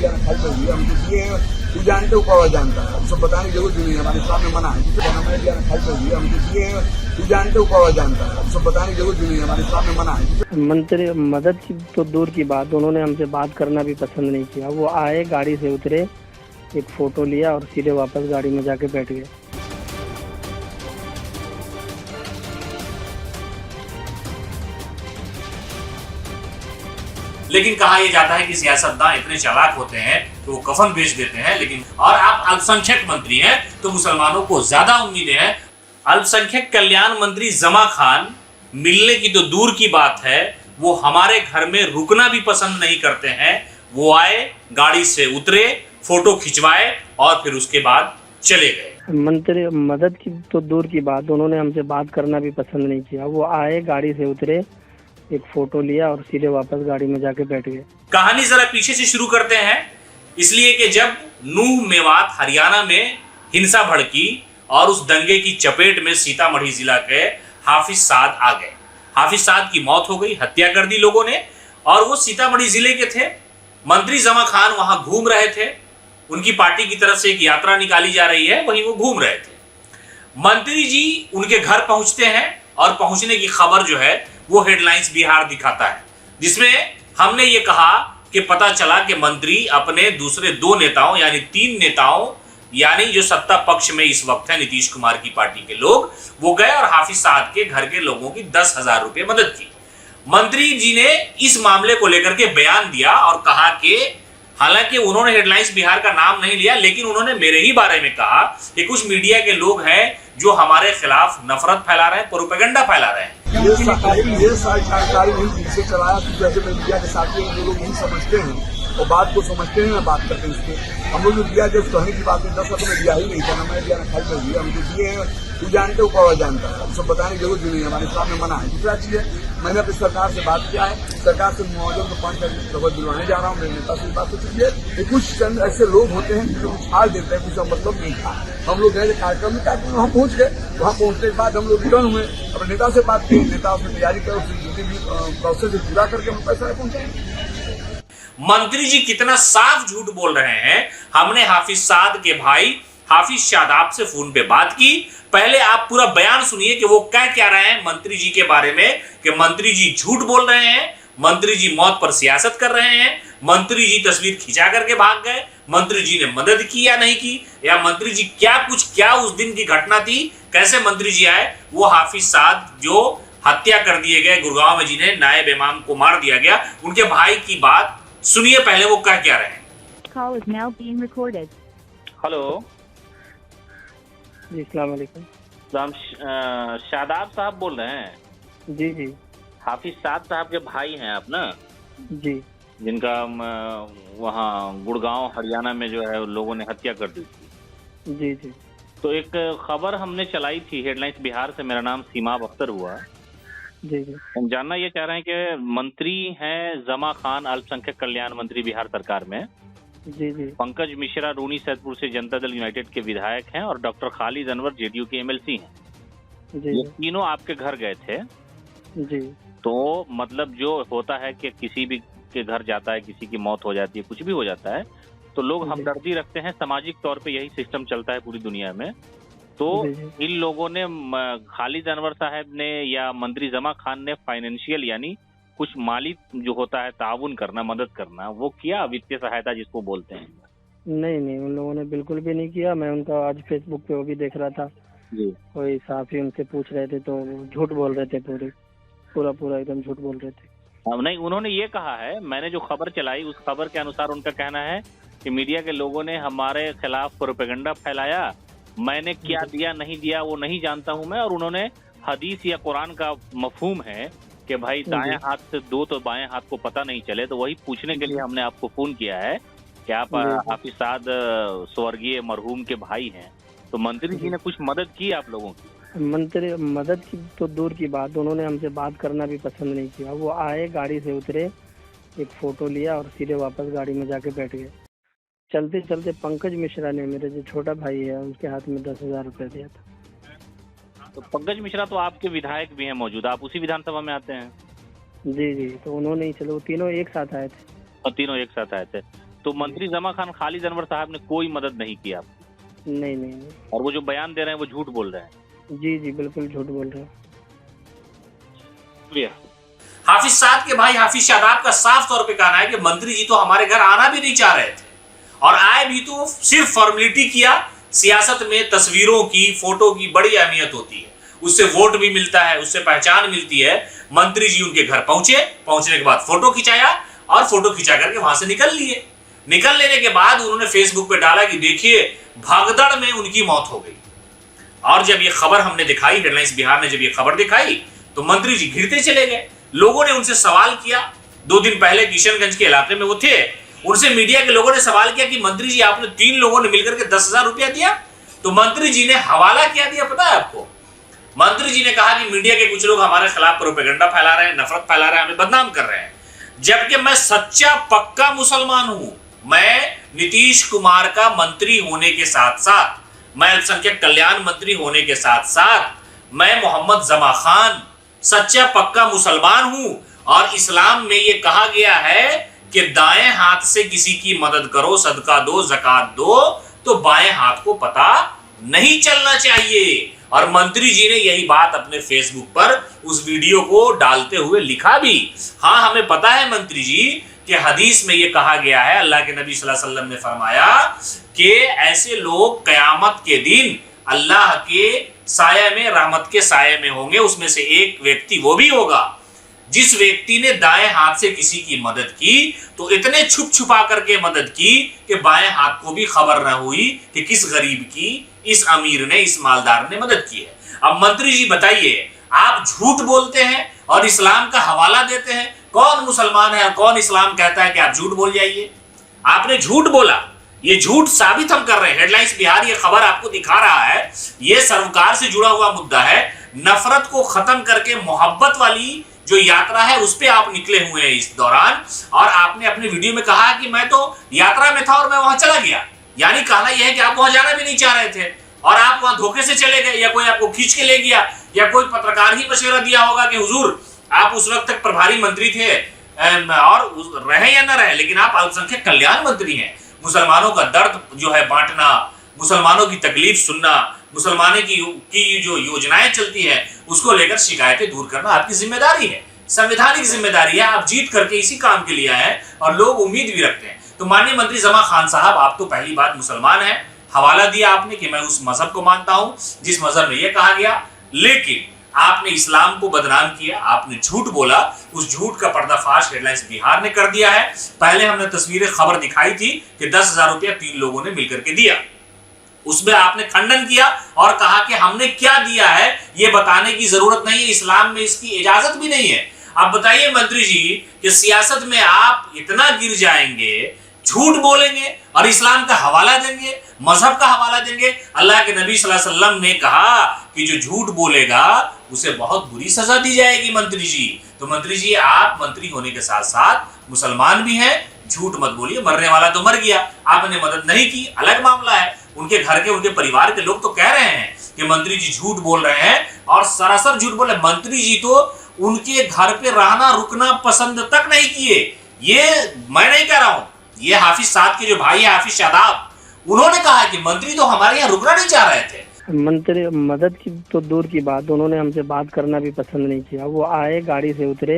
जाना खाली कर दिया, हमको दिए हैं, तू जानते हो कौन जानता है, सब बताने की जरूरत नहीं है, हमारे सामने मना है, हमें जाना खाली कर दिया, हमको दिए हैं, तू जानते हो कौन जानता है, सब बताने की जरूरत नहीं है, हमारे सामने मना है। मंत्री मदद की तो दूर की बात, उन्होंने हमसे बात करना भी पसंद नहीं किया। वो आए, गाड़ी से उतरे, एक फोटो लिया और सीधे वापस गाड़ी में जाके बैठ गए। लेकिन कहा यह जाता है कि सियासतदान इतने चालाक होते हैं कि वो कफन बेच देते हैं, लेकिन और आप अल्पसंख्यक मंत्री हैं तो मुसलमानों को ज्यादा उम्मीदें हैं। अल्पसंख्यक कल्याण मंत्री जमा खान मिलने की तो दूर की बात है, वो हमारे घर में रुकना भी पसंद नहीं करते हैं। वो आए, गाड़ी से उतरे, फोटो खिंचवाए और फिर उसके बाद चले गए। मंत्री मदद की तो दूर की बात, उन्होंने हमसे बात करना भी पसंद नहीं किया। वो आए, गाड़ी से उतरे, एक फोटो लिया और सीधे वापस गाड़ी में जाके बैठ गए। कहानी जरा पीछे से शुरू करते हैं, इसलिए कि जब नूह मेवात हरियाणा में हिंसा भड़की और उस दंगे की चपेट में सीतामढ़ी जिला के हाफिज साद आ गए। हाफिज साद की मौत हो गई, हत्या कर दी लोगों ने, और वो सीतामढ़ी जिले के थे। मंत्री जमा खान वहां घूम रहे थे, उनकी पार्टी की तरफ से एक यात्रा निकाली जा रही है, वहीं वो घूम रहे थे। मंत्री जी उनके घर पहुंचते हैं और पहुंचने की खबर जो है वो हेडलाइंस बिहार दिखाता है, जिसमें हमने ये कहा कि पता चला कि मंत्री अपने दूसरे दो नेताओं यानी तीन नेताओं यानी जो सत्ता पक्ष में इस वक्त है नीतीश कुमार की पार्टी के लोग, वो गए और हाफिज साद के घर के लोगों की 10,000 रुपए मदद की। मंत्री जी ने इस मामले को लेकर के बयान दिया और कहा कि हालांकि उन्होंने हेडलाइंस बिहार का नाम नहीं लिया, लेकिन उन्होंने मेरे ही बारे में कहा कि कुछ मीडिया के लोग हैं जो हमारे खिलाफ नफरत फैला रहे हैं, प्रोपेगेंडा फैला रहे हैं। ये सारी जानकारी नहीं पीछे चलाया, जैसे मीडिया के साथी जो लोग नहीं समझते हैं और बात को समझते हैं, बात करते हैं इसके। हम लोग जो दिया जब कहने की बात है 10 लाख में दिया ही नहीं था, मैं दिया ना खाली कर दिया, हमको दिए हैं, तू जानते हो कौन जानता है, सब बताने की जरूरत नहीं है, हमारे सामने मना है। दूसरा चीज है, मैंने अपनी सरकार से बात किया है, सरकार से मुआवजे को 5 लाख दिलवाने जा रहा हूँ, मेरे नेता से बात हो चुकी है। कुछ चंद ऐसे लोग होते हैं जो कुछ हार देते हैं, कुछ मतलब नहीं था। हम लोग गए कार्यक्रम में वहाँ पहुंच गए, वहाँ पहुंचने के बाद हम लोग रिटर्न हुए, अपने नेता से बात की, नेता अपनी तैयारी कर प्रोसेस पूरा करके हम पैसा पहुंचाएंगे। मंत्री जी कितना साफ झूठ बोल रहे हैं। हमने हाफिज साद के भाई हाफिज शादाब से फोन पे बात की। पहले आप पूरा बयान सुनिए कि वो कह क्या रहे हैं मंत्री जी के बारे में, कि मंत्री जी झूठ बोल रहे हैं, मंत्री जी मौत पर सियासत कर रहे हैं, मंत्री जी तस्वीर खिंचा करके भाग गए, मंत्री जी ने मदद की या नहीं की, या मंत्री जी क्या उस दिन की घटना थी, कैसे मंत्री जी आए। वो हाफिज साद जो हत्या कर दिए गए गुड़गांव में, जिन्हें नायब इमाम को मार दिया गया, उनके भाई की बात सुनिए पहले वो कह क्या रहे हैं। Call is now being recorded. Hello जी, अस्सलाम वालेकुम। शादाब साहब बोल रहे हैं? जी जी हाफिज साद साहब के भाई हैं आप ना, जी जिनका वहाँ गुड़गांव हरियाणा में जो है लोगों ने हत्या कर दी थी। जी जी तो एक खबर हमने चलाई थी हेडलाइंस बिहार से, मेरा नाम सीमाब अख्तर हुआ। जी जी हम जानना ये चाह रहे हैं कि मंत्री हैं जमा खान, अल्पसंख्यक कल्याण मंत्री बिहार सरकार में। जी जी पंकज मिश्रा रूनी सैदपुर से जनता दल यूनाइटेड के विधायक हैं और डॉक्टर खालिद अनवर जेडीयू के एमएलसी हैं। जी ये तीनों आपके घर गए थे। जी तो मतलब जो होता है कि किसी भी के घर जाता है, किसी की मौत हो जाती है, कुछ भी हो जाता है, तो लोग हमदर्दी रखते हैं। सामाजिक तौर पे यही सिस्टम चलता है पूरी दुनिया में। तो इन लोगों ने खालिद अनवर साहब ने या मंत्री जमा खान ने फाइनेंशियल यानी कुछ माली जो होता है ताउन करना, मदद करना, वो किया, वित्तीय सहायता जिसको बोलते हैं? नहीं नहीं, उन लोगों ने बिल्कुल भी नहीं किया। मैं उनका आज फेसबुक पे वो भी देख रहा था जी। कोई साथी उनसे पूछ रहे थे तो झूठ बोल रहे थे, पूरा एकदम झूठ बोल रहे थे। अब नहीं, उन्होंने ये कहा है, मैंने जो खबर चलाई उस खबर के अनुसार उनका कहना है कि मीडिया के लोगों ने हमारे खिलाफ प्रोपेगेंडा फैलाया, मैंने क्या दिया नहीं दिया वो नहीं जानता हूं मैं। और उन्होंने हदीस या कुरान का मफहूम है कि भाई दाएं हाथ से दो तो बाएं हाथ को पता नहीं चले, तो वही पूछने के लिए हमने आपको फोन किया है कि आप हाफिज साद स्वर्गीय मरहूम के भाई हैं, तो मंत्री जी ने कुछ मदद की आप लोगों की? मंत्री मदद की तो दूर की बात, उन्होंने हमसे बात करना भी पसंद नहीं किया। वो आए, गाड़ी से उतरे, एक फोटो लिया और सीधे वापस गाड़ी में जाके बैठ गए। चलते चलते पंकज मिश्रा ने, मेरे जो छोटा भाई है, उसके हाथ में 10,000 रुपए दिया था। तो पंकज मिश्रा तो आपके विधायक भी हैं मौजूदा, आप उसी विधानसभा में आते हैं? जी जी, तो उन्होंने ही, चलो तीनों एक साथ आए थे। और तीनों एक साथ आए थे। तो मंत्री जमा खान खालिद अनवर साहब ने कोई मदद नहीं की आपकी? नहीं नहीं नहीं। और वो जो बयान दे रहे हैं वो झूठ बोल रहे हैं? जी जी बिल्कुल झूठ बोल रहे हैं। हाफिज साद के भाई हाफिज शादाब का साफ तौर पे कहना है कि मंत्री जी तो हमारे घर आना भी नहीं चाह रहे थे, और आए भी तो सिर्फ फॉर्मेलिटी किया। सियासत में तस्वीरों की, फोटो की बड़ी अहमियत होती है, उससे वोट भी मिलता है, उससे पहचान मिलती है। मंत्री जी उनके घर पहुंचे, पहुंचने के बाद फोटो खिंचाया और फोटो खिंचा करके वहां से निकल लिए। निकल लेने के बाद उन्होंने फेसबुक पे डाला कि देखिए भगदड़ में उनकी मौत हो गई। और जब ये खबर हमने दिखाई, हेडलाइंस बिहार ने जब ये खबर दिखाई, तो मंत्री जी घिरते चले गए। लोगों ने उनसे सवाल किया, 2 दिन पहले किशनगंज के इलाके में वो थे, उनसे मीडिया के लोगों ने सवाल किया कि मंत्री जी आपने 3 लोगों ने मिलकर के 10,000 रुपया दिया, तो मंत्री जी ने हवाला क्या दिया पता है आपको? मंत्री जी ने कहा कि मीडिया के कुछ लोग हमारे खिलाफ प्रोपेगेंडा फैला रहे हैं, नफरत फैला रहे हैं, हमें बदनाम कर रहे हैं, जबकि मैं सच्चा पक्का मुसलमान हूं। मैं नीतीश कुमार का मंत्री होने के साथ साथ, मैं अल्पसंख्यक कल्याण मंत्री होने के साथ साथ, मैं मोहम्मद जमा खान सच्चा पक्का मुसलमान हूं। और इस्लाम में यह कहा गया है कि दाएं हाथ से किसी की मदद करो, सदका दो, ज़कात दो, तो बाएं हाथ को पता नहीं चलना चाहिए। और मंत्री जी ने यही बात अपने फेसबुक पर उस वीडियो को डालते हुए लिखा भी। हाँ, हमें पता है मंत्री जी कि हदीस में यह कहा गया है, अल्लाह के नबी सल्लल्लाहु अलैहि वसल्लम ने फरमाया कि ऐसे लोग कयामत के दिन अल्लाह के साया में, रहमत के साये में होंगे। उसमें से एक व्यक्ति वो भी होगा जिस व्यक्ति ने दाएं हाथ से किसी की मदद की तो इतने छुप छुपा करके मदद की कि बाएं हाथ को भी खबर न हुई कि किस गरीब की, इस अमीर ने, इस मालदार ने मदद की है। अब मंत्री जी बताइए, आप झूठ बोलते हैं और इस्लाम का हवाला देते हैं। कौन मुसलमान है और कौन इस्लाम कहता है कि आप झूठ बोल जाइए? आपने झूठ बोला, ये झूठ साबित हम कर रहे हैं। हेडलाइंस बिहार ये खबर आपको दिखा रहा है, ये सरकार से जुड़ा हुआ मुद्दा है। नफरत को खत्म करके मोहब्बत वाली जो यात्रा है उस पे आप निकले हुए हैं इस दौरान। और आपने अपने वीडियो में कहा कि मैं तो यात्रा में था और मैं वहां चला गया, यानी कहना यह है कि आप वहां जाना भी नहीं चाह रहे थे और आप वहां धोखे से चले गए, या कोई आपको खींच के ले गया, या कोई पत्रकार ही मशवरा दिया होगा कि हुजूर आप उस वक्त तक प्रभारी मंत्री थे और रहे या न रहे, लेकिन आप अल्पसंख्यक कल्याण मंत्री हैं। मुसलमानों का दर्द जो है बांटना, मुसलमानों की तकलीफ सुनना, मुसलमानों की जो योजनाएं चलती है उसको लेकर शिकायतें दूर करना आपकी जिम्मेदारी है, संवैधानिक जिम्मेदारी है। आप जीत करके इसी काम के लिए आए हैं और लोग उम्मीद भी रखते हैं। तो माननीय मंत्री जमा खान साहब, आप तो पहली बात मुसलमान हैं, हवाला दिया आपने कि मैं उस मजहब को मानता हूं जिस मजहब में यह कहा गया, लेकिन आपने इस्लाम को बदनाम किया, आपने झूठ बोला। उस झूठ का पर्दाफाश हेडलाइंस बिहार ने कर दिया है। पहले हमने तस्वीरें खबर दिखाई थी कि 10,000 रुपया 3 लोगों ने मिलकर के दिया, उसमें आपने खंडन किया और कहा कि हमने क्या दिया है ये बताने की जरूरत नहीं है, इस्लाम में इसकी इजाजत भी नहीं है। अब बताइए मंत्री जी कि सियासत में आप इतना गिर जाएंगे, झूठ बोलेंगे और इस्लाम का हवाला देंगे, मजहब का हवाला देंगे। अल्लाह के नबी सल्लल्लाहु अलैहि वसल्लम ने कहा कि जो झूठ बोलेगा उसे बहुत बुरी सजा दी जाएगी मंत्री जी। तो मंत्री जी, आप मंत्री होने के साथ साथ मुसलमान भी हैं, झूठ मत बोलिए। मरने वाला तो मर गया, आपने मदद नहीं की, अलग मामला है। उनके घर के, उनके परिवार के लोग तो कह रहे हैं कि मंत्री जी झूठ बोल रहे हैं और सरासर झूठ बोल रहे हैं। मंत्री जी तो उनके घर पे रहना रुकना पसंद तक नहीं किए। ये मैं नहीं कह रहा हूं, ये हाफिज साद के जो भाई है हाफिज शादाब, उन्होंने कहा कि मंत्री तो हमारे यहाँ रुकना नहीं चाह रहे थे। मंत्री मदद की तो दूर की बात, उन्होंने हमसे बात करना भी पसंद नहीं किया। वो आए, गाड़ी से उतरे,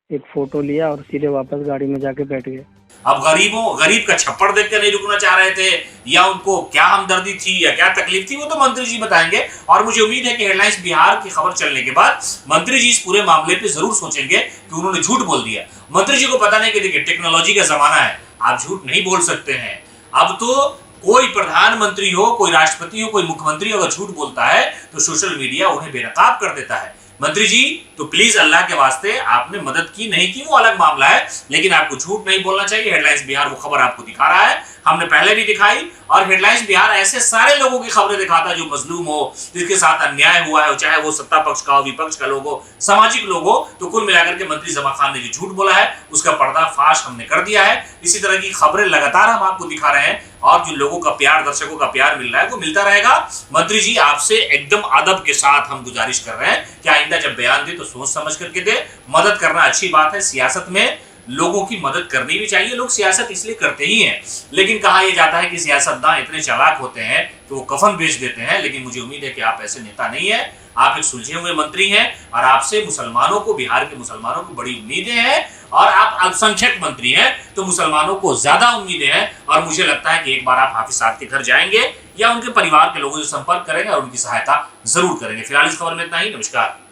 एक फोटो लिया और सीधे वापस गाड़ी में जाके बैठ गए। अब गरीब का छप्पड़ देख कर नहीं रुकना चाह रहे थे, या उनको क्या हमदर्दी थी या क्या तकलीफ थी, वो तो मंत्री जी बताएंगे। और मुझे उम्मीद है कि हेडलाइंस बिहार की खबर चलने के बाद मंत्री जी इस पूरे मामले पे जरूर सोचेंगे कि उन्होंने झूठ बोल दिया। मंत्री जी को पता नहीं कि देखिए टेक्नोलॉजी का जमाना है, आप झूठ नहीं बोल सकते हैं। अब तो कोई प्रधानमंत्री हो, कोई राष्ट्रपति हो, कोई मुख्यमंत्री अगर झूठ बोलता है तो सोशल मीडिया उन्हें बेनकाब कर देता है। मंत्री जी तो प्लीज अल्लाह के वास्ते, आपने मदद की नहीं की वो अलग मामला है, लेकिन आपको झूठ नहीं बोलना चाहिए। हेडलाइंस बिहार वो खबर आपको दिखा रहा है, हमने पहले भी दिखाई, और हेडलाइंस बिहार ऐसे सारे लोगों की खबरें दिखाता है जो मजलूम हो, जिसके साथ अन्याय हुआ है, चाहे वो सत्ता पक्ष का हो, विपक्ष का लोग हो, सामाजिक लोग हो। तो कुल मिलाकर के मंत्री जमा खान ने जो झूठ बोला है उसका पर्दाफाश हमने कर दिया है। इसी तरह की खबरें लगातार हम आपको दिखा रहे हैं और जो लोगों का प्यार, दर्शकों का प्यार मिल रहा है वो मिलता रहेगा। मंत्री जी आपसे एकदम अदब के साथ हम गुजारिश कर रहे हैं कि आइंदा जब बयान दे तो सोच समझ करके दे। मदद करना अच्छी बात है, सियासत में लोगों की मदद करनी भी चाहिए। लोग सियासत इसलिए करते ही हैं, लेकिन कहा यह जाता है कि सियासतदान इतने चालाक होते हैं कि वो कफन बेच देते हैं। लेकिन मुझे उम्मीद है कि आप ऐसे नेता नहीं है, आप एक सुलझे हुए मंत्री हैं और आपसे मुसलमानों को, बिहार के मुसलमानों को बड़ी उम्मीदें हैं और आप अल्पसंख्यक मंत्री हैं तो मुसलमानों को ज्यादा उम्मीदें हैं। और मुझे लगता है कि एक बार आप हाफिज साहब के घर जाएंगे या उनके परिवार के लोगों से संपर्क करेंगे और उनकी सहायता जरूर करेंगे। फिलहाल इस खबर में इतना ही। नमस्कार।